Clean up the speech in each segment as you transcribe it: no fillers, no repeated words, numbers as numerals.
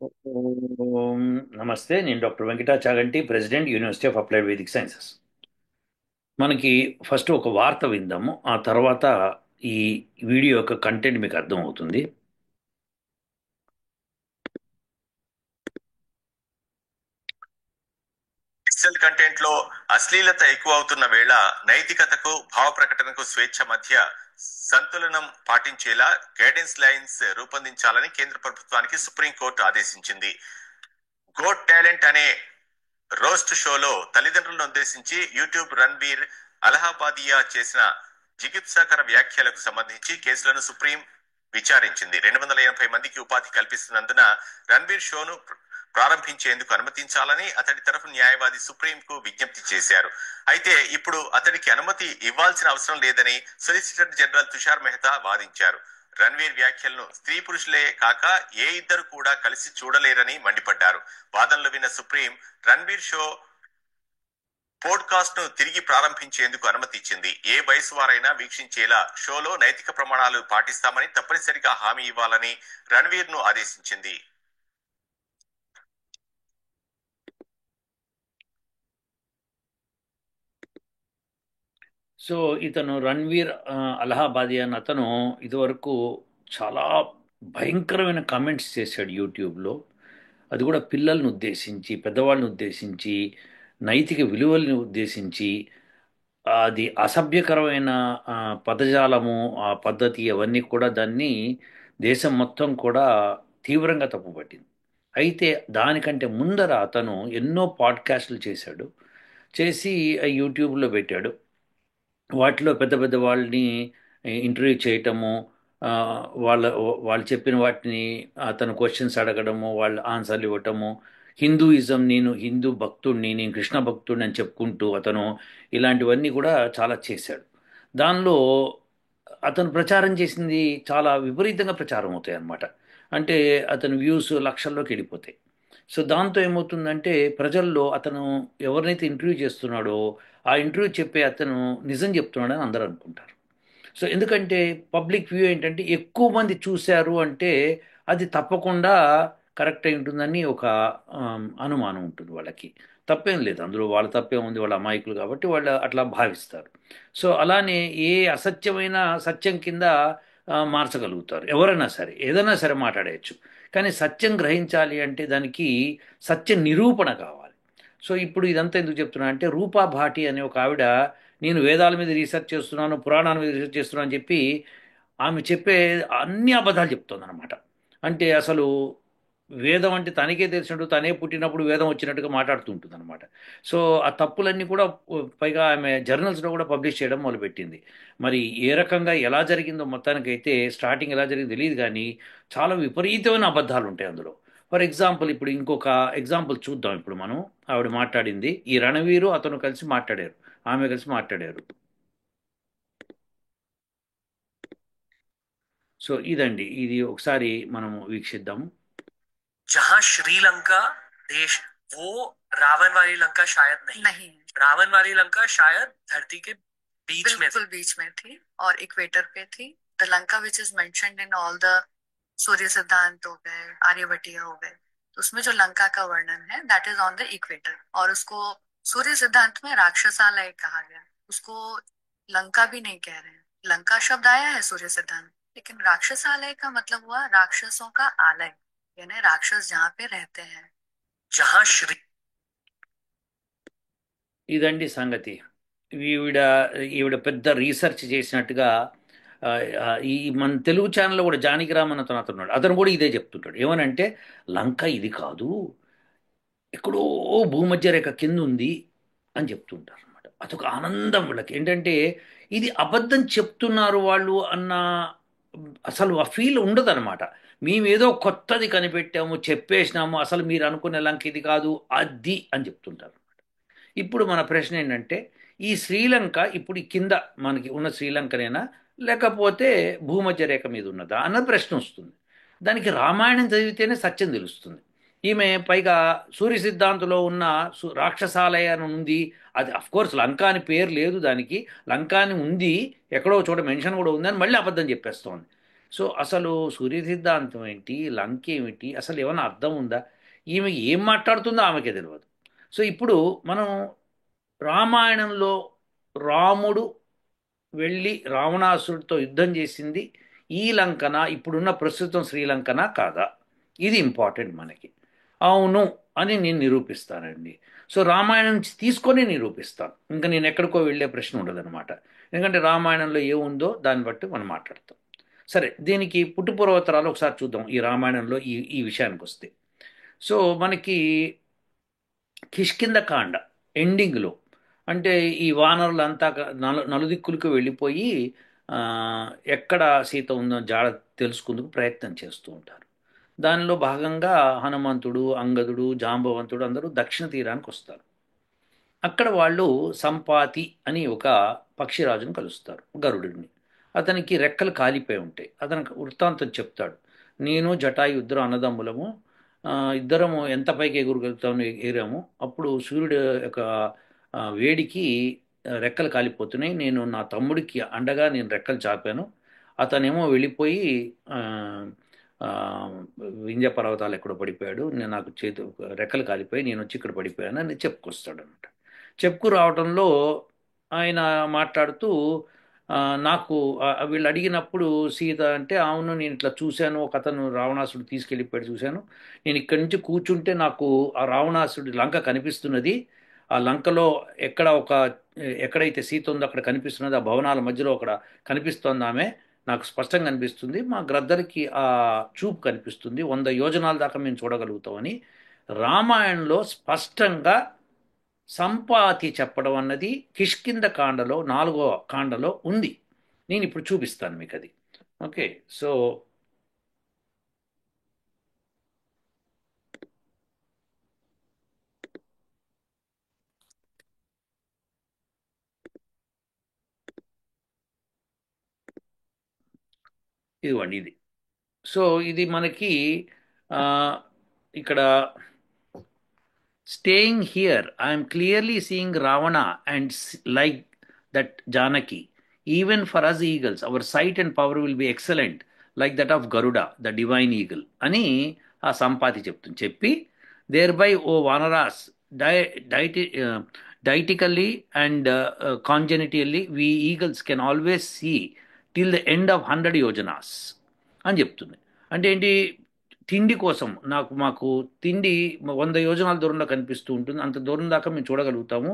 ఓం నమస్తే. నేను doctor Venkata Chaganti, president, university of applied Vedic sciences. మనకి ఫస్ట్ ఒక వార్త విందాము, ఆ తర్వాత ఈ వీడియో యొక్క కంటెంట్ మీకు అర్థం అవుతుంది. డిజిటల్ కంటెంట్ లో అశ్లీలత ఎక్కువ అవుతున్న వేళ నైతికతకు భావ ప్రకటనకు స్వేచ్ఛ మధ్య సంతులనం పాటించేలా గైడెన్స్ లైన్స్ రూపొందించాలని కేంద్ర ప్రభుత్వానికి సుప్రీంకోర్టు ఆదేశించింది. గోట్ టాలెంట్ అనే రోస్ట్ షోలో తల్లిదండ్రులను ఉద్దేశించి యూట్యూబ్ రణ్వీర్ అలహాబాదియా చేసిన జిగిత్సాకర వ్యాఖ్యలకు సంబంధించి కేసులను సుప్రీం విచారించింది. 280 మందికి ఉపాధి కల్పిస్తున్నందున రణ్వీర్ షోను ప్రారంభించేందుకు అనుమతించాలని అతడి తరఫు న్యాయవాది సుప్రీంకు విజ్ఞప్తి చేశారు. అయితే ఇప్పుడు అతడికి అనుమతి ఇవ్వాల్సిన అవసరం లేదని సొలిసిటర్ జనరల్ తుషార్ మెహతా వాదించారు. రణ్వీర్ వ్యాఖ్యలను స్త్రీ పురుషులే కాక ఏ ఇద్దరు కూడా కలిసి చూడలేరని మండిపడ్డారు. వాదనలు విన్న సుప్రీం రణ్వీర్ షో పోడ్కాస్ట్ ను తిరిగి ప్రారంభించేందుకు అనుమతి ఇచ్చింది. ఏ వయసు వారైనా వీక్షించేలా షోలో నైతిక ప్రమాణాలు పాటిస్తామని తప్పనిసరిగా హామీ ఇవ్వాలని రణ్వీర్ ను ఆదేశించింది. సో ఇతను రణ్వీర్ అలహాబాదీ అన్న అతను ఇదివరకు చాలా భయంకరమైన కామెంట్స్ చేశాడు యూట్యూబ్లో. అది కూడా పిల్లల్ని ఉద్దేశించి, పెద్దవాళ్ళని ఉద్దేశించి, నైతిక విలువల్ని ఉద్దేశించి. అది అసభ్యకరమైన ఆ, పదజాలము, ఆ పద్ధతి, అవన్నీ కూడా దాన్ని దేశం మొత్తం కూడా తీవ్రంగా తప్పుపట్టింది. అయితే దానికంటే ముందర అతను ఎన్నో పాడ్కాస్ట్లు చేశాడు. చేసి యూట్యూబ్లో పెట్టాడు. వాటిలో పెద్ద పెద్ద వాళ్ళని ఇంటర్వ్యూ చేయటము, ఆ, వాళ్ళ వాళ్ళు చెప్పిన వాటిని అతను క్వశ్చన్స్ అడగడము, వాళ్ళ ఆన్సర్లు ఇవ్వటము. హిందూయిజం, నేను హిందూ భక్తుడిని, నేను కృష్ణ భక్తుడిని అని చెప్పుకుంటూ అతను ఇలాంటివన్నీ కూడా చాలా చేశాడు. దానిలో అతను ప్రచారం చేసింది చాలా విపరీతంగా ప్రచారం అవుతాయి అన్నమాట. అంటే అతని వ్యూస్ లక్షల్లోకి వెళ్ళిపోతాయి. సో దాంతో ఏమవుతుందంటే ప్రజల్లో అతను ఎవరినైతే ఇంటర్వ్యూ చేస్తున్నాడో ఆ ఇంటర్వ్యూ చెప్పే అతను నిజం చెప్తున్నాడని అందరూ అనుకుంటారు. సో ఎందుకంటే పబ్లిక్ వ్యూ ఏంటంటే ఎక్కువ మంది చూశారు అంటే అది తప్పకుండా కరెక్ట్ అయి ఉంటుందని ఒక అనుమానం ఉంటుంది వాళ్ళకి. తప్పేం లేదు అందులో, వాళ్ళ తప్పేం ఉంది, వాళ్ళ అమాయకులు కాబట్టి వాళ్ళు అట్లా భావిస్తారు. సో అలానే ఏ అసత్యమైన సత్యం కింద మార్చగలుగుతారు. ఎవరైనా సరే ఏదైనా సరే మాట్లాడేయచ్చు. కానీ సత్యం గ్రహించాలి అంటే దానికి సత్య నిరూపణ కావాలి. సో ఇప్పుడు ఇదంతా ఎందుకు చెప్తున్నా అంటే, రూపా భాటి అనే ఒక ఆవిడ నేను వేదాల మీద రీసెర్చ్ చేస్తున్నాను, పురాణాల మీద రీసెర్చ్ చేస్తున్నాను అని చెప్పి ఆమె చెప్పే అన్ని అబద్ధాలు చెప్తుంది అనమాట. అంటే అసలు వేదం అంటే తనకే తెలిసినట్టు, తనే పుట్టినప్పుడు వేదం వచ్చినట్టుగా మాట్లాడుతూ ఉంటుంది అనమాట. సో ఆ తప్పులన్నీ కూడా పైగా ఆమె జర్నల్స్లో కూడా పబ్లిష్ చేయడం మొదలుపెట్టింది. మరి ఏ రకంగా ఎలా జరిగిందో మొత్తానికైతే స్టార్టింగ్ ఎలా జరిగిందో తెలియదు, కానీ చాలా విపరీతమైన అబద్ధాలు ఉంటాయి అందులో. ఫర్ ఎగ్జాంపుల్ ఇప్పుడు ఇంకొక ఎగ్జాంపుల్ చూద్దాం. ఇప్పుడు మనం ఆవిడ మాట్లాడింది, ఈ రణవీరు అతను కలిసి మాట్లాడారు, ఆమె కలిసి మాట్లాడారు. సో ఇదండి, ఇది ఒకసారి మనము వీక్షిద్దాము. जहां श्रीलंका देश, वो रावण वाली लंका शायद नहीं नहीं रावण वाली लंका शायद धरती के बीच में बिल्कुल बीच में थी और इक्वेटर पे थी. The Lanka which is mentioned in all the Surya Siddhanta हो गए, आर्यभट्टिया हो गए, तो उसमें जो लंका का वर्णन है that is on the equator. और उसको सूर्य सिद्धांत में राक्षसालय कहा गया. उसको लंका भी नहीं कह रहे हैं. लंका शब्द आया है सूर्य सिद्धांत, लेकिन राक्षसालय का मतलब हुआ राक्षसों का आलय, यानी राक्षस जहाँ पे रहते हैं. जहाँ श्री ఇదండి సంగతి. ఈవిడ ఈవిడ పెద్ద రీసెర్చ్ చేసినట్టుగా ఆ, ఈ మన తెలుగు ఛానల్లో కూడా జానకి రామన్ అతను ఉన్నాడు, అతను కూడా ఇదే చెప్తుంటాడు. ఏమనంటే లంక ఇది కాదు, ఎక్కడో భూమధ్య రేఖ కింద ఉంది అని చెప్తుంటారు అనమాట. అదొక ఆనందం వీళ్ళకి. ఏంటంటే ఇది అబద్ధం చెప్తున్నారు వాళ్ళు అన్న అసలు ఆ ఫీల్ ఉండదన్నమాట. మేమేదో కొత్తది కనిపెట్టాము, చెప్పేసినాము, అసలు మీరు అనుకునే లంక ఇది కాదు అది అని చెప్తుంటారు. ఇప్పుడు మన ప్రశ్న ఏంటంటే, ఈ శ్రీలంక ఇప్పుడు ఈ కింద మనకి ఉన్న శ్రీలంకనేనా, లేకపోతే భూమధ్య రేఖ మీద ఉన్నదా అన్న ప్రశ్న వస్తుంది. దానికి రామాయణం చదివితేనే సత్యం తెలుస్తుంది. ఈమె పైగా సూర్య సిద్ధాంతంలో ఉన్న రాక్షసాలయ అని ఉంది. అది కోర్స్ లంక అని పేరు లేదు దానికి, లంక అని ఉంది, ఎక్కడో చోట మెన్షన్ కూడా ఉంది అని మళ్ళీ అబద్ధం చెప్పేస్తోంది. సో అసలు సూర్య సిద్ధాంతం ఏంటి, లంక ఏమిటి, అసలు ఏమైనా అర్థం ఉందా, ఈమె ఏం మాట్లాడుతుందో ఆమెకే తెలియదు. సో ఇప్పుడు మనం రామాయణంలో రాముడు వెళ్ళి రావణాసుడితో యుద్ధం చేసింది ఈ లంకన, ఇప్పుడున్న ప్రస్తుతం శ్రీలంకన కాదా? ఇది ఇంపార్టెంట్ మనకి. అవును అని నేను నిరూపిస్తానండి. సో రామాయణం నుంచి తీసుకొని నిరూపిస్తాను. ఇంకా నేను ఎక్కడికో వెళ్ళే ప్రశ్న ఉండదన్నమాట. ఎందుకంటే రామాయణంలో ఏముందో దాన్ని బట్టి మనం మాట్లాడతాం. సరే, దీనికి పుట్టుపూర్వోత్తరాలు ఒకసారి చూద్దాం. ఈ రామాయణంలో ఈ ఈ విషయానికి వస్తే, సో మనకి కిష్కింధకాండ ఎండింగ్లో, అంటే ఈ వానరులంతా నలుదిక్కులకు వెళ్ళిపోయి ఆ, ఎక్కడ సీత ఉందో జాడ తెలుసుకుందుకు ప్రయత్నం చేస్తూ ఉంటారు. దానిలో భాగంగా హనుమంతుడు, అంగదుడు, జాంబవంతుడు అందరూ దక్షిణ తీరానికి వస్తారు. అక్కడ వాళ్ళు సంపాతి అని ఒక పక్షిరాజును కలుస్తారు, గరుడుని. అతనికి రెక్కలు కాలిపోయి ఉంటాయి. అతనికి వృత్తాంతం చెప్తాడు. నేను జటాయు ఇద్దరు అన్నదమ్ములము, ఇద్దరము ఎంత పైకి ఎగురగలుగుతాము, ఎగిరాము. అప్పుడు సూర్యుడు యొక్క వేడికి రెక్కలు కాలిపోతున్నాయి. నేను నా తమ్ముడికి అండగా నేను రెక్కలు చాపాను. అతనేమో వెళ్ళిపోయి ఆ, ఆ, వింధ్య పర్వతాలు ఎక్కడో పడిపోయాడు. నేను నాకు రెక్కలు కాలిపోయి నేను వచ్చి ఇక్కడ పడిపోయాను అని చెప్పుకొస్తాడు అనమాట. చెప్పుకు రావడంలో ఆయన మాట్లాడుతూ నాకు వీళ్ళు అడిగినప్పుడు సీత అంటే, అవును నేను ఇట్లా చూశాను, ఒక అతను రావణాసుడు తీసుకెళ్ళిపోయాడు చూశాను. నేను ఇక్కడి నుంచి కూర్చుంటే నాకు ఆ రావణాసుడి లంక కనిపిస్తున్నది. ఆ లంకలో ఎక్కడైతే సీత ఉందో అక్కడ కనిపిస్తున్నది. ఆ భవనాల మధ్యలో అక్కడ కనిపిస్తోంది ఆమె, నాకు స్పష్టంగా కనిపిస్తుంది. మా గ్రద్దరికి ఆ చూపు కనిపిస్తుంది. 100 యోజనాల దాకా మేము చూడగలుగుతామని రామాయణంలో స్పష్టంగా సంపాతి చెప్పడం అన్నది కిష్కింద కాండలో 4వ కాండలో ఉంది. నేను ఇప్పుడు చూపిస్తాను మీకు అది. ఓకే, సో ఇదిగోండి ఇది. సో ఇది మనకి ఆ, ఇక్కడ staying here, I am clearly seeing Ravana and like that Janaki. Even for us eagles, our sight and power will be excellent, like that of Garuda, the divine eagle. అని ఆ సంపాతి చెప్పి, thereby, O Vanaras, dietically and congenitally, we eagles can always see till the end of 100 yojanas అని చెప్తుంది. అంటే ఏంటి, తిండి కోసం మాకు తిండి 100 యోజనాల దూరంలో కనిపిస్తూ ఉంటుంది. అంత దూరం దాకా మేము చూడగలుగుతాము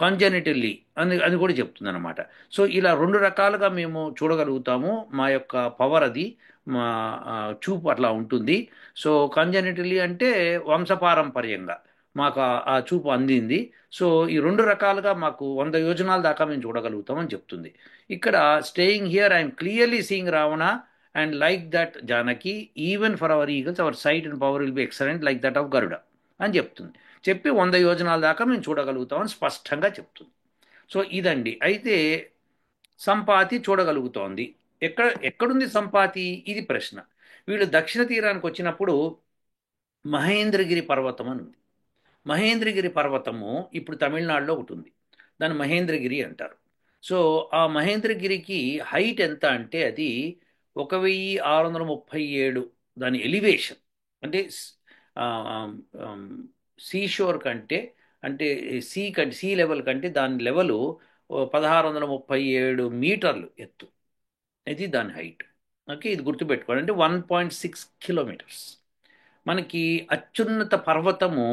కాంజెనిటల్లీ అని కూడా చెప్తుంది అనమాట. సో ఇలా 2 రకాలుగా మేము చూడగలుగుతాము. మా యొక్క పవర్ అది, మా చూపు అట్లా ఉంటుంది. సో కాంజెనిటల్లీ అంటే వంశపారంపర్యంగా మాకు ఆ చూపు అందింది. సో ఈ 2 రకాలుగా మాకు 100 యోజనాల దాకా మేము చూడగలుగుతామని చెప్తుంది. ఇక్కడ staying here I'm clearly seeing Ravana and like that Janaki, even for our eagles our sight and power will be excellent like that of Garuda అని చెప్తుంది. చెప్పి 100 యోజనాల దాకా మేము చూడగలుగుతామని స్పష్టంగా చెప్తుంది. సో ఇదండి. అయితే సంపాతి చూడగలుగుతోంది. ఎక్కడుంది సంపాతి, ఇది ప్రశ్న. వీళ్ళు దక్షిణ తీరానికి వచ్చినప్పుడు మహేంద్రగిరి పర్వతం అని ఉంది. మహేంద్రగిరి పర్వతము ఇప్పుడు తమిళనాడులో ఒకటి ఉంది. దాన్ని మహేంద్రగిరి అంటారు. సో ఆ మహేంద్రగిరికి హైట్ ఎంత అంటే అది 1637 దాని ఎలివేషన్. అంటే సీషోర్ కంటే, అంటే సీ లెవెల్ కంటే దాని లెవెలు 1637 మీటర్లు ఎత్తు. ఇది దాని హైట్. ఓకే, ఇది గుర్తుపెట్టుకోండి. అంటే 1.6 కిలోమీటర్స్. మనకి అత్యున్నత పర్వతము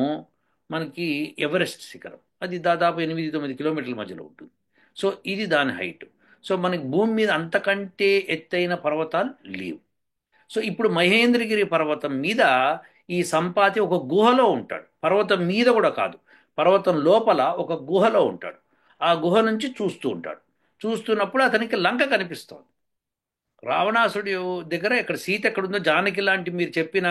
మనకి ఎవరెస్ట్ శిఖరం, అది దాదాపు 8-9 కిలోమీటర్ల మధ్యలో ఉంటుంది. సో ఇది దాని హైట్. సో మనకి భూమి మీద అంతకంటే ఎత్తైన పర్వతాలు లేవు. సో ఇప్పుడు మహేంద్రగిరి పర్వతం మీద ఈ సంపాతి ఒక గుహలో ఉంటాడు. పర్వతం మీద కూడా కాదు, పర్వతం లోపల ఒక గుహలో ఉంటాడు. ఆ గుహ నుంచి చూస్తూ ఉంటాడు. చూస్తున్నప్పుడు అతనికి లంక కనిపిస్తోంది. రావణాసుడి దగ్గర ఇక్కడ సీత ఎక్కడుందో, జానకి లాంటి మీరు చెప్పిన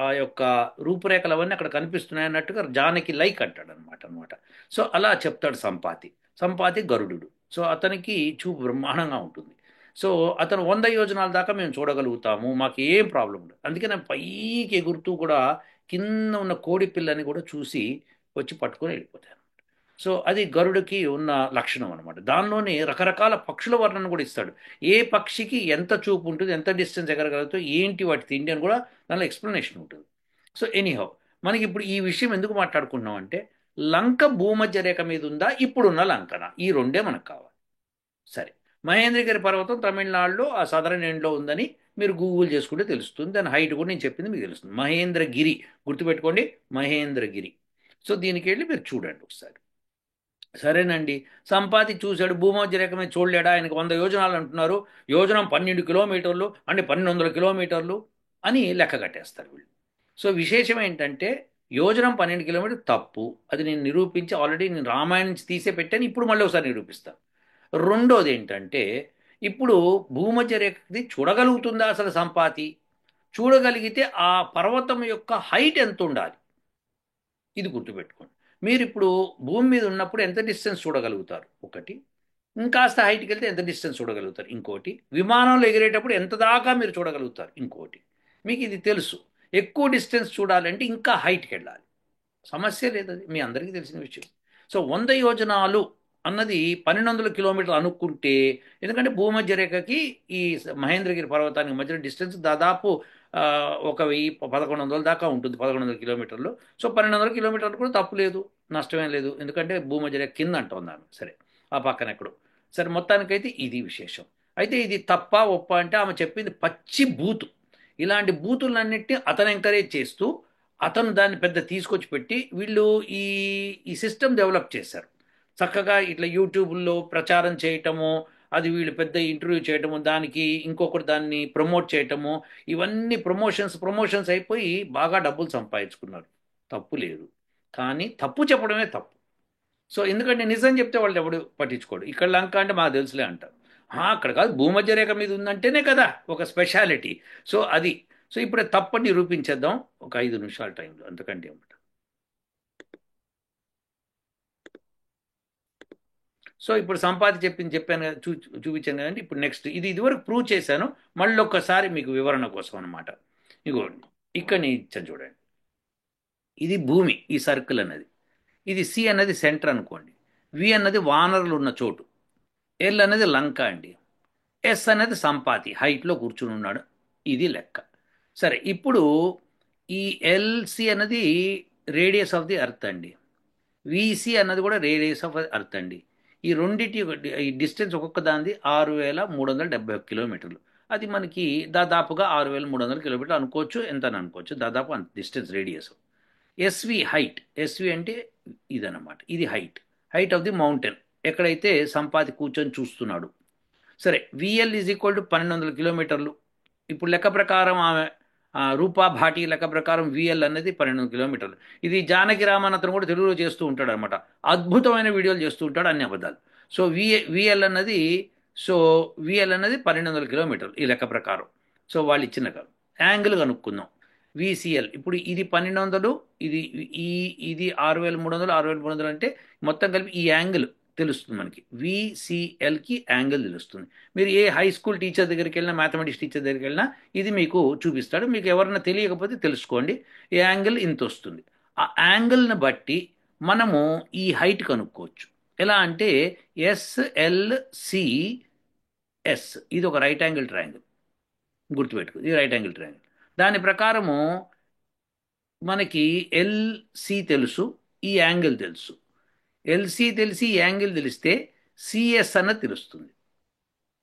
ఆ యొక్క రూపురేఖలు అవన్నీ అక్కడ కనిపిస్తున్నాయి అన్నట్టుగా జానకి లైక్ అంటాడు అనమాట. సో అలా చెప్తాడు సంపాతి. సంపాతి గరుడు. సో అతనికి చూపు బ్రహ్మాండంగా ఉంటుంది. సో అతను 100 యోజనాల దాకా మేము చూడగలుగుతాము, మాకు ఏం ప్రాబ్లం ఉండదు. అందుకే నేను పైకి ఎగురుతూ కూడా కింద ఉన్న కోడి పిల్లని కూడా చూసి వచ్చి పట్టుకొని వెళ్ళిపోతాను. సో అది గరుడుకి ఉన్న లక్షణం అనమాట. దానిలోనే రకరకాల పక్షుల వర్ణన కూడా ఇస్తాడు. ఏ పక్షికి ఎంత చూపు ఉంటుంది, ఎంత డిస్టెన్స్ ఎగరగలుగుతావు, ఏంటి వాటి తిండి అని కూడా దానిలో ఎక్స్ప్లెనేషన్ ఉంటుంది. సో ఎనీహౌ, మనకి ఇప్పుడు ఈ విషయం ఎందుకు మాట్లాడుకున్నాం అంటే, లంక భూమధ్య రేఖ మీద ఉందా, ఇప్పుడున్న లంకన, ఈ రెండే మనకు కావాలి. సరే, మహేంద్రగిరి పర్వతం తమిళనాడులో ఆ సదరన్ ఎండ్లో ఉందని మీరు గూగుల్ చేసుకుంటే తెలుస్తుంది. దాని హైట్ కూడా నేను చెప్పింది మీకు తెలుస్తుంది. మహేంద్రగిరి, గుర్తుపెట్టుకోండి, మహేంద్రగిరి. సో దీనికి వెళ్ళి మీరు చూడండి ఒకసారి. సరేనండి, సంపాతి చూశాడు, భూమధ్య రేఖ మీద చూడలేడా, ఆయనకు 100 యోజనాలు అంటున్నారు, యోజనం 12 కిలోమీటర్లు అంటే 1200 కిలోమీటర్లు అని లెక్క కట్టేస్తారు వీళ్ళు. సో విశేషం ఏంటంటే, యోజనం 12 కిలోమీటర్లు తప్పు. అది నేను నిరూపించి ఆల్రెడీ నేను రామాయణం నుంచి తీసే పెట్టాను, ఇప్పుడు మళ్ళీ ఒకసారి నిరూపిస్తాను. రెండోది ఏంటంటే, ఇప్పుడు భూమధ్య రేఖది చూడగలుగుతుందా అసలు సంపాతి? చూడగలిగితే ఆ పర్వతం యొక్క హైట్ ఎంత ఉండాలి, ఇది గుర్తుపెట్టుకోండి. మీరు ఇప్పుడు భూమి మీద ఉన్నప్పుడు ఎంత డిస్టెన్స్ చూడగలుగుతారు ఒకటి, ఇంకాస్త హైట్కి వెళ్తే ఎంత డిస్టెన్స్ చూడగలుగుతారు ఇంకోటి, విమానంలో ఎగిరేటప్పుడు ఎంత దాకా మీరు చూడగలుగుతారు ఇంకోటి. మీకు ఇది తెలుసు. ఎక్కువ డిస్టెన్స్ చూడాలంటే ఇంకా హైట్కి వెళ్ళాలి, సమస్య లేదు, అది మీ అందరికీ తెలిసిన విషయం. సో 100 యోజనాలు అన్నది 1200 కిలోమీటర్లు అనుకుంటే, ఎందుకంటే భూమధ్య రేఖకి ఈ మహేంద్రగిరి పర్వతానికి మధ్య డిస్టెన్స్ దాదాపు ఒక 1100 దాకా ఉంటుంది, 1100 కిలోమీటర్లు. సో 1200 కిలోమీటర్లు కూడా తప్పు లేదు, నష్టమేం లేదు, ఎందుకంటే భూమధ్య రేఖ కింద అంటున్నాను. సరే, ఆ పక్కన ఎక్కడో. సరే, మొత్తానికైతే ఇది విశేషం. అయితే ఇది తప్ప ఒప్ప అంటే, ఆమె చెప్పింది పచ్చి బూతు. ఇలాంటి బూతులన్నింటినీ అతను ఎంకరేజ్ చేస్తూ, అతను దాన్ని పెద్ద తీసుకొచ్చి పెట్టి, వీళ్ళు ఈ ఈ సిస్టమ్ డెవలప్ చేశారు చక్కగా. ఇట్లా యూట్యూబ్లో ప్రచారం చేయటము, అది వీళ్ళు పెద్ద ఇంటర్వ్యూ చేయటము, దానికి ఇంకొకటి దాన్ని ప్రమోట్ చేయటము, ఇవన్నీ ప్రమోషన్స్ అయిపోయి బాగా డబ్బులు సంపాదించుకున్నారు. తప్పు లేదు, కానీ తప్పు చెప్పడమే తప్పు. సో ఎందుకంటే నిజం చెప్తే వాళ్ళు ఎవడు పట్టించుకోడు. ఇక్కడ లంక అంటే మాకు తెలుసులే అంటారు. అక్కడ కాదు, భూమధ్య రేఖ మీద ఉందంటేనే కదా ఒక స్పెషాలిటీ. సో అది. సో ఇప్పుడు తప్పని నిరూపించేద్దాం ఒక 5 నిమిషాల టైంలో, అంతకంటే ఏమిటి. సో ఇప్పుడు సంపాతి చెప్పాను కదా, చూపించాను కదండి. ఇప్పుడు నెక్స్ట్ ఇది ఇదివరకు ప్రూవ్ చేశాను, మళ్ళీ ఒక్కసారి మీకు వివరణ కోసం అనమాట. ఇగోండి, ఇక్కడ నేను ఇచ్చాను చూడండి. ఇది భూమి, ఈ సర్కిల్ అన్నది. ఇది సి అన్నది సెంటర్ అనుకోండి, వి అన్నది వానరులు ఉన్న చోటు, ఎల్ అనేది లంక అండి, ఎస్ అనేది సంపాతి హైట్లో కూర్చుని ఉన్నాడు. ఇది లెక్క. సరే, ఇప్పుడు ఈ ఎల్సి అన్నది రేడియస్ ఆఫ్ ది ఎర్త్ అండి, విసి అన్నది కూడా రేడియస్ ఆఫ్ ఎర్త్ అండి. ఈ రెండింటి ఈ డిస్టెన్స్ ఒక్కొక్క దానిది 6371 కిలోమీటర్లు. అది మనకి దాదాపుగా 6300 కిలోమీటర్లు అనుకోవచ్చు, ఎంత అని అనుకోవచ్చు, దాదాపు అంత distance radius. SV height, SV అంటే ఇదన్నమాట, ఇది హైట్ ఆఫ్ ది మౌంటైన్, ఎక్కడైతే సంపాతి కూర్చొని చూస్తున్నాడు. సరే, విఎల్ ఈజ్ ఈక్వల్ టు 1200 కిలోమీటర్లు. ఇప్పుడు లెక్క ప్రకారం ఆమె రూపా భాటి లెక్క ప్రకారం విఎల్ అనేది 1200 కిలోమీటర్లు. ఇది జానకి రామన్ అతను కూడా తెలుగులో చేస్తూ ఉంటాడు అనమాట, అద్భుతమైన వీడియోలు చేస్తూ ఉంటాడు, అన్ని అబద్ధాలు. సో విఎల్ అన్నది, సో విఎల్ అనేది 1200 కిలోమీటర్లు ఈ లెక్క ప్రకారం. సో వాళ్ళు ఇచ్చిన యాంగిల్ కనుక్కుందాం. విసిఎల్ ఇప్పుడు ఇది 1200, ఇది ఇది 6300, 6300 అంటే మొత్తం కలిపి ఈ యాంగిల్ తెలుస్తుంది మనకి. విసిఎల్కి యాంగిల్ తెలుస్తుంది. మీరు ఏ హై స్కూల్ టీచర్ దగ్గరికి వెళ్ళినా, మ్యాథమెటిక్స్ టీచర్ దగ్గరికి వెళ్ళినా ఇది మీకు చూపిస్తాడు. మీకు ఎవరైనా తెలియకపోతే తెలుసుకోండి, ఈ యాంగిల్ ఇంత వస్తుంది. ఆ యాంగిల్ని బట్టి మనము ఈ హైట్ కనుక్కోవచ్చు. ఎలా అంటే ఎస్ఎల్సిఎస్, ఇది ఒక రైట్ యాంగిల్ ట్రయాంగిల్, గుర్తుపెట్టుకో, ఇది రైట్ యాంగిల్ ట్రయాంగిల్. దాని ప్రకారము మనకి ఎల్సి తెలుసు, ఈ యాంగిల్ తెలుసు. ఎల్సి తెలిసి యాంగిల్ తెలిస్తే సిఎస్ అన్నది తెలుస్తుంది.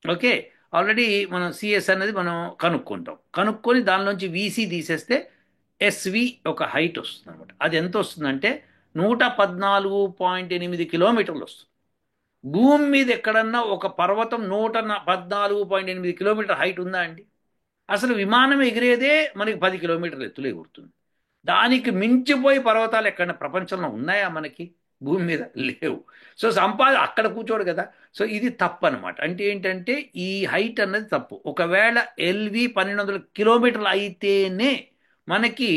ఓకే, ఆల్రెడీ మనం సిఎస్ అన్నది మనం కనుక్కొని దానిలోంచి విసి తీసేస్తే ఎస్వి ఒక హైట్ వస్తుంది అనమాట. అది ఎంత వస్తుందంటే 114.8 కిలోమీటర్లు వస్తుంది. భూమి మీద ఎక్కడన్నా ఒక పర్వతం 114.8 కిలోమీటర్ హైట్ ఉందా అండి? అసలు విమానం ఎగిరేదే మనకి 10 కిలోమీటర్లు ఎత్తులో ఎగురుతుంది. దానికి మించిపోయి పర్వతాలు ఎక్కడన్నా ప్రపంచంలో ఉన్నాయా మనకి? భూమి మీద లేవు. సో అక్కడ కూర్చోడు కదా. సో ఇది తప్పు అనమాట. అంటే ఏంటంటే ఈ హైట్ అన్నది తప్పు. ఒకవేళ ఎల్వి 1200 కిలోమీటర్లు అయితేనే మనకి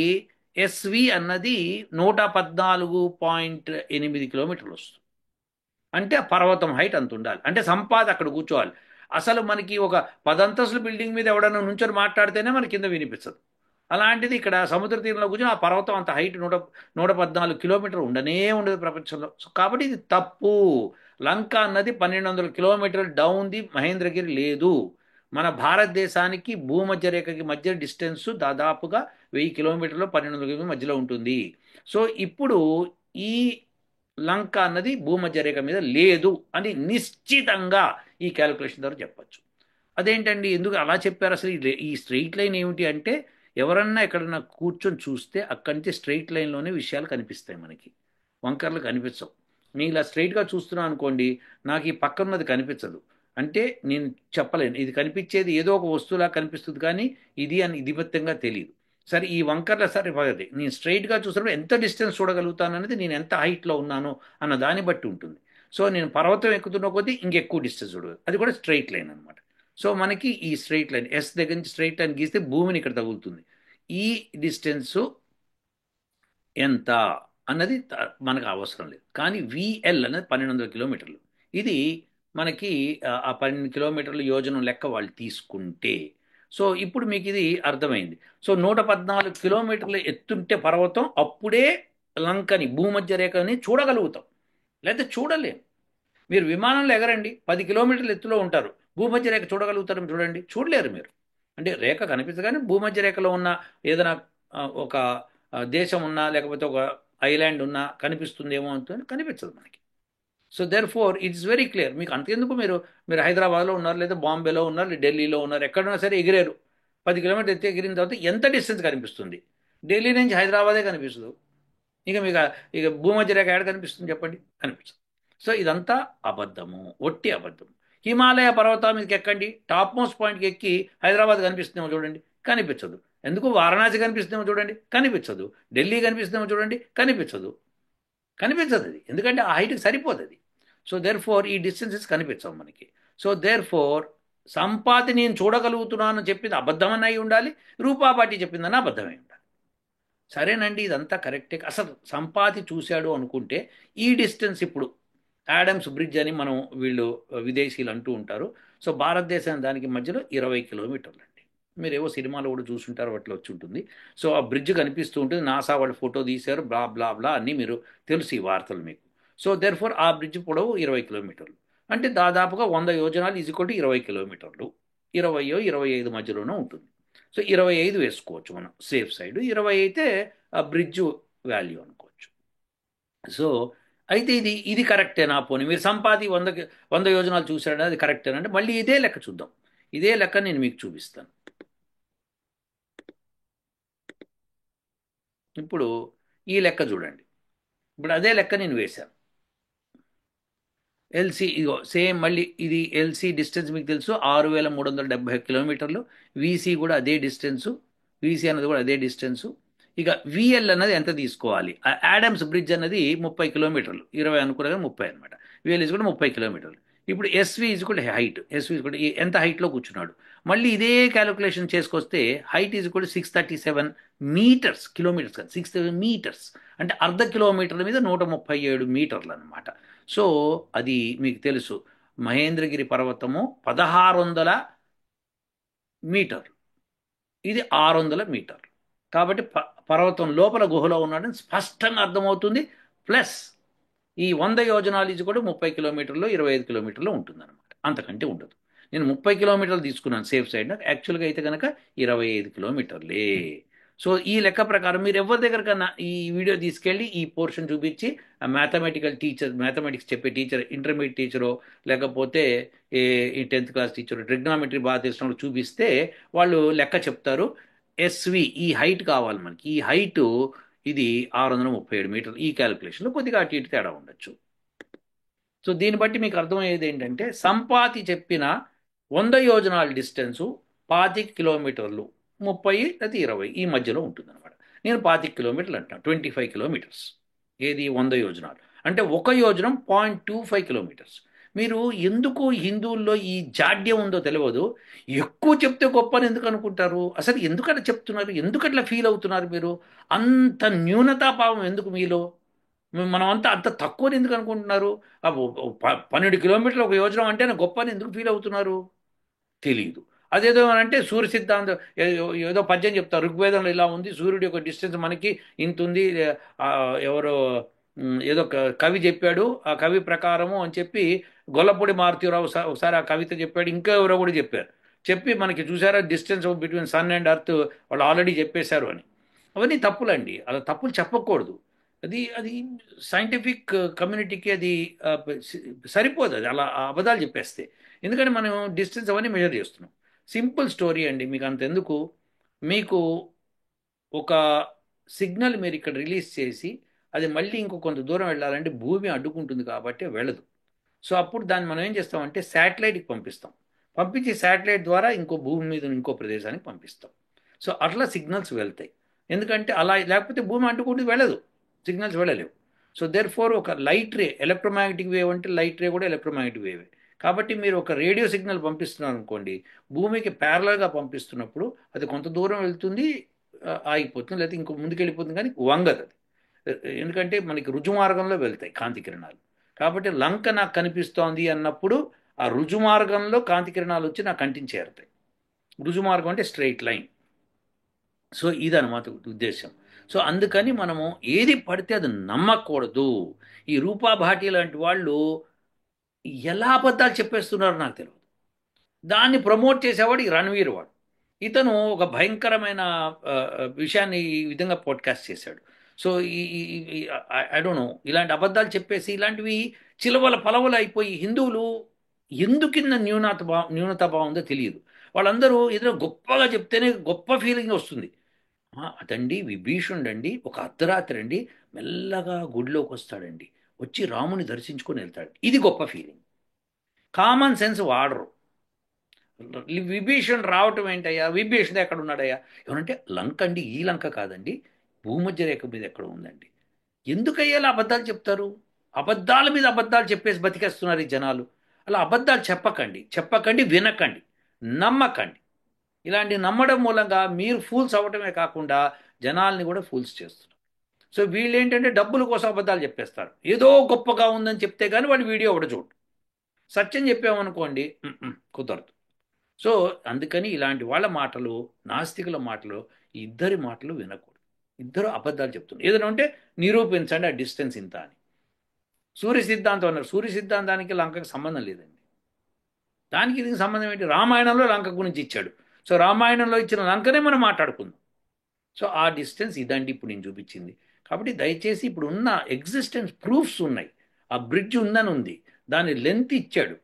ఎస్వి అన్నది 114.8 కిలోమీటర్లు వస్తుంది. అంటే పర్వతం హైట్ అంత ఉండాలి. అంటే అక్కడ కూర్చోవాలి. అసలు మనకి ఒక 10 అంతస్తుల బిల్డింగ్ మీద ఎవడన్నా నుంచొని మాట్లాడితేనే మనకి కింద వినిపించదు. అలాంటిది ఇక్కడ సముద్ర తీరంలో కూర్చొని ఆ పర్వతం అంత హైట్ 114 కిలోమీటర్లు ఉండనే ఉండదు ప్రపంచంలో. సో కాబట్టి ఇది తప్పు. లంక అన్నది 1200 కిలోమీటర్లు డౌన్ ది మహేంద్రగిరి లేదు. మన భారతదేశానికి భూమధ్య రేఖకి మధ్య డిస్టెన్స్ దాదాపుగా 1000 కిలోమీటర్లు 1200 కిలోమీటర్ల మధ్యలో ఉంటుంది. సో ఇప్పుడు ఈ లంక అన్నది భూమధ్య రేఖ మీద లేదు అని నిశ్చితంగా ఈ క్యాలిక్యులేషన్ ద్వారా చెప్పచ్చు. అదేంటండి ఎందుకు అలా చెప్పారు? అసలు ఈ స్ట్రెయిట్ లైన్ ఏమిటి అంటే, ఎవరన్నా ఎక్కడన్నా కూర్చొని చూస్తే అక్కడి నుంచి స్ట్రెయిట్ లైన్లోనే విషయాలు కనిపిస్తాయి మనకి, వంకర్లు కనిపించవు. నేను ఇలా స్ట్రైట్గా చూస్తున్నాను అనుకోండి, నాకు ఈ పక్కన్నది కనిపించదు. అంటే నేను చెప్పలేను, ఇది కనిపించేది ఏదో ఒక వస్తువులా కనిపిస్తుంది కానీ ఇది అని ఇదిబత్తంగా తెలియదు. సరే ఈ వంకర్ల సరే పగది నేను స్ట్రైట్గా చూసినప్పుడు ఎంత డిస్టెన్స్ చూడగలుగుతాను అనేది నేను ఎంత హైట్లో ఉన్నాను అన్న దాన్ని బట్టి ఉంటుంది. సో నేను పర్వతం ఎక్కుతున్న కొద్దీ ఇంకెక్కువ డిస్టెన్స్ చూడదు, అది కూడా స్ట్రైట్ లైన్ అనమాట. సో మనకి ఈ స్ట్రైట్ లైన్ ఎస్ దగ్గర నుంచి స్ట్రైట్ లైన్ గీస్తే భూమిని ఇక్కడ తగులుతుంది. ఈ డిస్టెన్సు ఎంత అన్నది మనకు అవసరం లేదు. కానీ విఎల్ అనేది 1200 కిలోమీటర్లు. ఇది మనకి ఆ 12 కిలోమీటర్ల యోజనం లెక్క వాళ్ళు తీసుకుంటే, సో ఇప్పుడు మీకు ఇది అర్థమైంది. సో 114 కిలోమీటర్లు ఎత్తుంటే పర్వతం అప్పుడే లంకని భూమధ్య రేఖని చూడగలుగుతాం, లేకపోతే చూడలేం. మీరు విమానంలో ఎగరండి, 10 కిలోమీటర్ల ఎత్తులో ఉంటారు, భూమధ్య రేఖ చూడగలుగుతారు చూడండి? చూడలేరు మీరు. అంటే రేఖ కనిపించగానే భూమధ్య రేఖలో ఉన్న ఏదైనా ఒక దేశం ఉన్నా లేకపోతే ఒక ఐలాండ్ ఉన్నా కనిపిస్తుందేమో అంటే కనిపించదు మనకి. So therefore it's very clear. మీకు అంతెందుకు, మీరు మీరు హైదరాబాద్లో ఉన్నారు, లేదా బాంబేలో ఉన్నారు, లేదా ఢిల్లీలో ఉన్నారు, ఎక్కడైనా సరే ఎగిరారు, 10 కిలోమీటర్లు ఎత్తి ఎగిరిన తర్వాత ఎంత డిస్టెన్స్ కనిపిస్తుంది? ఢిల్లీ నుంచి హైదరాబాదే కనిపిస్తుంది. ఇక మీకు ఇక భూమధ్య రేఖ ఎక్కడ కనిపిస్తుంది చెప్పండి? కనిపించదు. సో ఇదంతా అబద్ధము, ఒట్టి అబద్ధం. హిమాలయ పర్వతాల మీదకి ఎక్కండి, టాప్ మోస్ట్ పాయింట్కి ఎక్కి హైదరాబాద్ కనిపిస్తుందేమో చూడండి, కనిపించదు. ఎందుకు? వారణాసి కనిపిస్తుందేమో చూడండి, కనిపించదు. ఢిల్లీ కనిపిస్తుందేమో చూడండి, కనిపించదు. కనిపించదు అది, ఎందుకంటే ఆ హైట్కి సరిపోదు అది. సో దేర్ ఫోర్ ఈ డిస్టెన్సెస్ కనిపించవు మనకి. సో దేర్ ఫోర్ సంపాతి నేను చూడగలుగుతున్నాను చెప్పింది అబద్ధమని అయి ఉండాలి, రూపాపాటి చెప్పిందని అబద్ధమై ఉండాలి. సరేనండి, ఇదంతా కరెక్టే. అసలు సంపాతి చూశాడు అనుకుంటే ఈ డిస్టెన్స్ ఇప్పుడు యాడమ్స్ బ్రిడ్జ్ అని మనం వీళ్ళు విదేశీయులు అంటూ ఉంటారు. సో భారతదేశం దానికి మధ్యలో 20 కిలోమీటర్లు అండి. మీరు ఏవో సినిమాలో కూడా చూసుంటారు, అట్లా వచ్చి ఉంటుంది. సో ఆ బ్రిడ్జ్ కనిపిస్తూ ఉంటుంది, నాసా వాళ్ళు ఫోటో తీశారు, బ్లా బ్లా బ్లా అన్నీ మీరు తెలుసు ఈ వార్తలు మీకు. సో దేర్ ఫోర్ ఆ బ్రిడ్జ్ పొడవు 20 కిలోమీటర్లు, అంటే దాదాపుగా 100 యోజనాలు ఈజ్వల్ టు 20 కిలోమీటర్లు. 20-25 మధ్యలోనే ఉంటుంది. సో 25 వేసుకోవచ్చు మనం సేఫ్ సైడ్, 20 అయితే ఆ బ్రిడ్జ్ వాల్యూ అనుకోవచ్చు. సో అయితే ఇది కరెక్టేనా? పోనీ మీరు సంపాది 100 యోజనాలు చూశాడు, అది కరెక్టేనా అంటే మళ్ళీ ఇదే లెక్క చూద్దాం. ఇదే లెక్క నేను మీకు చూపిస్తాను. ఇప్పుడు ఈ లెక్క చూడండి. ఇప్పుడు అదే లెక్క నేను వేశాను. ఎల్సి ఇగో సేమ్, మళ్ళీ ఇది ఎల్సి డిస్టెన్స్ మీకు తెలుసు 6371 కిలోమీటర్లు. వీసీ కూడా అదే డిస్టెన్సు, వీసీ అన్నది కూడా అదే డిస్టెన్సు. ఇక విఎల్ అన్నది ఎంత తీసుకోవాలి? యాడమ్స్ బ్రిడ్జ్ అన్నది 30 కిలోమీటర్లు, 20 అనుకున్నా కానీ 30 అనమాట. విఎల్ ఇస్ కూడా 30 కిలోమీటర్లు. ఇప్పుడు ఎస్వి ఈజ్ కూడా హైట్, ఎస్వి ఈజ్ కూడా ఎంత హైట్లో కూర్చున్నాడు. మళ్ళీ ఇదే క్యాలిక్యులేషన్ చేసుకొస్తే హైట్ ఈజ్ కూడా 637 మీటర్స్, కిలోమీటర్స్ కాదు, 637 మీటర్స్. అంటే అర్ధ కిలోమీటర్ల మీద 137 మీటర్లు అనమాట. సో అది మీకు తెలుసు, మహేంద్రగిరి పర్వతము 1600 మీటర్లు, ఇది 600 మీటర్లు. కాబట్టి పర్వతం లోపల గుహలో ఉన్నాడని స్పష్టంగా అర్థమవుతుంది. ప్లస్ ఈ 100 యోజనాలు ఇది కూడా 30 కిలోమీటర్లు 25 కిలోమీటర్లు ఉంటుందన్నమాట, అంతకంటే ఉండదు. నేను 30 కిలోమీటర్లు తీసుకున్నాను సేఫ్ సైడ్, యాక్చువల్గా అయితే కనుక 25 కిలోమీటర్లే. సో ఈ లెక్క ప్రకారం మీరు ఎవరి దగ్గర కన్నా ఈ వీడియో తీసుకెళ్ళి ఈ పోర్షన్ చూపించి, మ్యాథమెటికల్ టీచర్, మ్యాథమెటిక్స్ చెప్పే టీచర్, ఇంటర్మీడియట్ టీచరో లేకపోతే ఈ 10th క్లాస్ టీచర్, ట్రిగ్నామెట్రీ బాగా తెలిసిన వాళ్ళు చూపిస్తే వాళ్ళు లెక్క చెప్తారు. ఎస్వి ఈ హైట్ కావాలి మనకి, ఈ హైటు ఇది 637 మీటర్లు. ఈ క్యాలిక్యులేషన్లో కొద్దిగా అటు ఇటు తేడా ఉండొచ్చు. సో దీన్ని బట్టి మీకు అర్థమయ్యేది ఏంటంటే, సంపాతి చెప్పిన 100 యోజనాల డిస్టెన్సు 25 కిలోమీటర్లు, 30 లేదా 20 ఈ మధ్యలో ఉంటుందన్నమాట. నేను 25 కిలోమీటర్లు అంటున్నాను, 25 కిలోమీటర్స్. ఏది 100 యోజనాలు అంటే ఒక యోజనం 0.25 కిలోమీటర్స్. మీరు ఎందుకు హిందువుల్లో ఈ జాడ్యం ఉందో తెలియదు, ఎక్కువ చెప్తే గొప్ప అని ఎందుకు అనుకుంటారు? అసలు ఎందుకట్లా చెప్తున్నారు? ఎందుకట్లా ఫీల్ అవుతున్నారు మీరు? అంత న్యూనతాభావం ఎందుకు మీలో? మనం అంత తక్కువని ఎందుకు అనుకుంటున్నారు? 12 కిలోమీటర్లు ఒక యోజనం అంటే గొప్ప అని ఎందుకు ఫీల్ అవుతున్నారు? తెలియదు. అదేదో అని అంటే సూర్య సిద్ధాంతం ఏదో పద్యం చెప్తారు, ఋగ్వేదంలో ఇలా ఉంది, సూర్యుడి యొక్క డిస్టెన్స్ మనకి ఇంత ఉంది. ఆ, ఎవరో ఏదో కవి చెప్పాడు, ఆ కవి ప్రకారము అని చెప్పి గొల్లపూడి మారుతీరావు ఒకసారి ఆ కవిత చెప్పాడు, ఇంకా ఎవరో కూడా చెప్పారు. చెప్పి మనకి చూసారా distance between sun and earth వాళ్ళు ఆల్రెడీ చెప్పేశారు అని. అవన్నీ తప్పులండి, అలా తప్పులు చెప్పకూడదు. అది సైంటిఫిక్ కమ్యూనిటీకి అది ఆ, సరిపోదు, అది అలా ఆ అబద్ధాలు చెప్పేస్తే. ఎందుకంటే మనం డిస్టెన్స్ అవన్నీ మెజర్ చేస్తున్నాం. సింపుల్ స్టోరీ అండి, మీకు అంతెందుకు. మీకు ఒక సిగ్నల్ మీరు ఇక్కడ రిలీజ్ చేసి అది మళ్ళీ ఇంకో కొంత దూరం వెళ్ళాలంటే భూమి అడ్డుకుంటుంది కాబట్టి వెళ్ళదు. సో అప్పుడు దాన్ని మనం ఏం చేస్తామంటే శాటిలైట్కి పంపిస్తాం. పంపించి శాటిలైట్ ద్వారా ఇంకో భూమి మీద ఇంకో ప్రదేశానికి పంపిస్తాం. సో అట్లా సిగ్నల్స్ వెళ్తాయి. ఎందుకంటే అలా లేకపోతే భూమి అంటుకుంటూ వెళ్ళదు, సిగ్నల్స్ వెళ్ళలేవు. సో దేర్ ఫోర్ ఒక లైట్ రే, ఎలక్ట్రోమాగ్నెటిక్ వేవ్ అంటే లైట్ రే కూడా ఎలక్ట్రోమాగ్నెటిక్ వేవే. కాబట్టి మీరు ఒక రేడియో సిగ్నల్ పంపిస్తున్నారు అనుకోండి, భూమికి ప్యారలల్గా పంపిస్తున్నప్పుడు అది కొంత దూరం వెళ్తుంది, ఆగిపోతుంది, లేకపోతే ఇంకో ముందుకెళ్ళిపోతుంది, కానీ వంగదు అది. ఎందుకంటే మనకి రుజుమార్గంలో వెళ్తాయి కాంతి కిరణాలు. కాబట్టి లంక నాకు కనిపిస్తోంది అన్నప్పుడు ఆ రుజుమార్గంలో కాంతి కిరణాలు వచ్చి నాకు కంటిని చేరుతాయి. రుజుమార్గం అంటే స్ట్రైట్ లైన్. సో ఇదన్నమాట ఉద్దేశం. సో అందుకని మనము ఏది పడితే అది నమ్మకూడదు. ఈ రూపా భాటి లాంటి వాళ్ళు ఎలా అబద్ధాలు చెప్పేస్తున్నారో నాకు తెలియదు. దాన్ని ప్రమోట్ చేసేవాడు ఈ రణవీర్ వాడు. ఇతను ఒక భయంకరమైన విషయాన్ని ఈ విధంగా పాడ్కాస్ట్ చేశాడు. సో ఐ డోంట్ నో, ఇలాంటి అబద్ధాలు చెప్పేసి ఇలాంటివి చిలవల పలవలు అయిపోయి హిందువులు ఎందుకిన్న న్యూనత భావం తెలియదు. వాళ్ళందరూ ఏదైనా గొప్పగా చెప్తేనే గొప్ప ఫీలింగ్ వస్తుంది. అదండి విభీషణుడు అండి, ఒక అర్ధరాత్రి అండి మెల్లగా గుడిలోకి వస్తాడండి, వచ్చి రాముని దర్శించుకొని వెళ్తాడు, ఇది గొప్ప ఫీలింగ్. కామన్ సెన్స్ వాడరు. విభీషణ్ రావటం ఏంటయ్యా, విభీషణ్ ఎక్కడ ఉన్నాడయ్యా, ఏమంటే లంక అండి, ఈ లంక కాదండి, భూమధ్య రేఖ మీద ఎక్కడ ఉందండి. ఎందుకయ్యా ఇలా అబద్ధాలు చెప్తారు? అబద్ధాల మీద అబద్ధాలు చెప్పేసి బతికేస్తున్నారు ఈ జనాలు. అలా అబద్ధాలు చెప్పకండి, చెప్పకండి, వినకండి, నమ్మకండి. ఇలాంటి నమ్మడం మూలంగా మీరు ఫూల్స్ అవ్వటమే కాకుండా జనాల్ని కూడా ఫూల్స్ చేస్తున్నారు. సో వీళ్ళు ఏంటంటే డబ్బుల కోసం అబద్ధాలు చెప్పేస్తారు. ఏదో గొప్పగా ఉందని చెప్తే కానీ వాడు వీడియో ఒకటి చూడు. సత్యం చెప్పామనుకోండి కుదరదు. సో అందుకని ఇలాంటి వాళ్ళ మాటలు, నాస్తికుల మాటలు, ఈ ఇద్దరి మాటలు వినకూడదు. ఇద్దరు అబద్ధాలు చెప్తున్నారు. ఏదైనా ఉంటే నిరూపించండి ఆ డిస్టెన్స్ ఇంత అని. సూర్య సిద్ధాంతం అన్నారు, సూర్య సిద్ధాంతానికి లంకకి సంబంధం లేదండి. దానికి దీనికి సంబంధం ఏంటి? రామాయణంలో లంక గురించి ఇచ్చాడు. సో రామాయణంలో ఇచ్చిన లంకనే మనం మాట్లాడుకుందాం. సో ఆ డిస్టెన్స్ ఇదండి ఇప్పుడు నేను చూపించింది. కాబట్టి దయచేసి ఇప్పుడు ఉన్న ఎగ్జిస్టెన్స్ ప్రూఫ్స్ ఉన్నాయి. ఆ బ్రిడ్జ్ ఉందని ఉంది, దాని లెంత్ ఇచ్చాడు.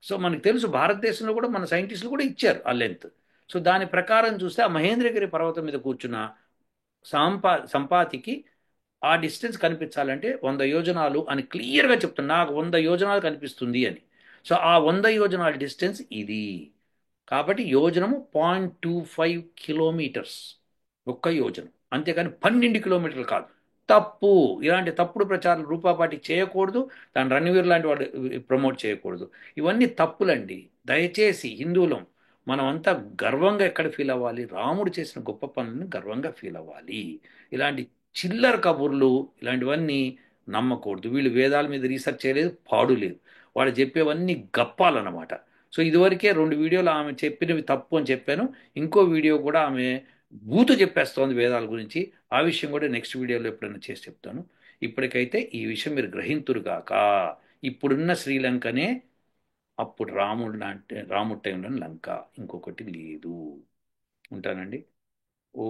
సో మనకు తెలుసు భారతదేశంలో కూడా మన సైంటిస్టులు కూడా ఇచ్చారు ఆ లెంత్. సో దాని ప్రకారం చూస్తే ఆ మహేంద్రగిరి పర్వతం మీద కూర్చున్న సంపాతికి ఆ డిస్టెన్స్ కనిపించాలంటే 100 యోజనాలు అని క్లియర్గా చెప్తున్నా, నాకు 100 యోజనాలు కనిపిస్తుంది అని. సో ఆ 100 యోజనాల డిస్టెన్స్ ఇది. కాబట్టి యోజనము 0.25 కిలోమీటర్స్, ఒక్క యోజనం, అంతేకాని 12 కిలోమీటర్లు కాదు. తప్పు. ఇలాంటి తప్పుడు ప్రచారం రూపాపాటి చేయకూడదు, దాని రణవీర్ లాంటి వాడు ప్రమోట్ చేయకూడదు. ఇవన్నీ తప్పులండి. దయచేసి హిందువులం మనమంతా గర్వంగా ఎక్కడ ఫీల్ అవ్వాలి, రాముడు చేసిన గొప్ప పనులను గర్వంగా ఫీల్ అవ్వాలి. ఇలాంటి చిల్లర కబుర్లు ఇలాంటివన్నీ నమ్మకూడదు. వీళ్ళు వేదాల మీద రీసెర్చ్ చేయలేదు, పాడు లేదు, వాళ్ళు చెప్పేవన్నీ గప్పాలన్నమాట. సో ఇదివరకే 2 వీడియోలు ఆమె చెప్పినవి తప్పు అని చెప్పాను. ఇంకో వీడియో కూడా ఆమె బూతు చెప్పేస్తోంది వేదాల గురించి. ఆ విషయం కూడా నెక్స్ట్ వీడియోలో ఎప్పుడైనా చేసి చెప్తాను. ఇప్పటికైతే ఈ విషయం మీరు గ్రహింతురుగాక. ఇప్పుడున్న శ్రీలంకనే అప్పుడు రాముడు టైంలో లంక, ఇంకొకటి లేదు. ఉంటానండి. ఓ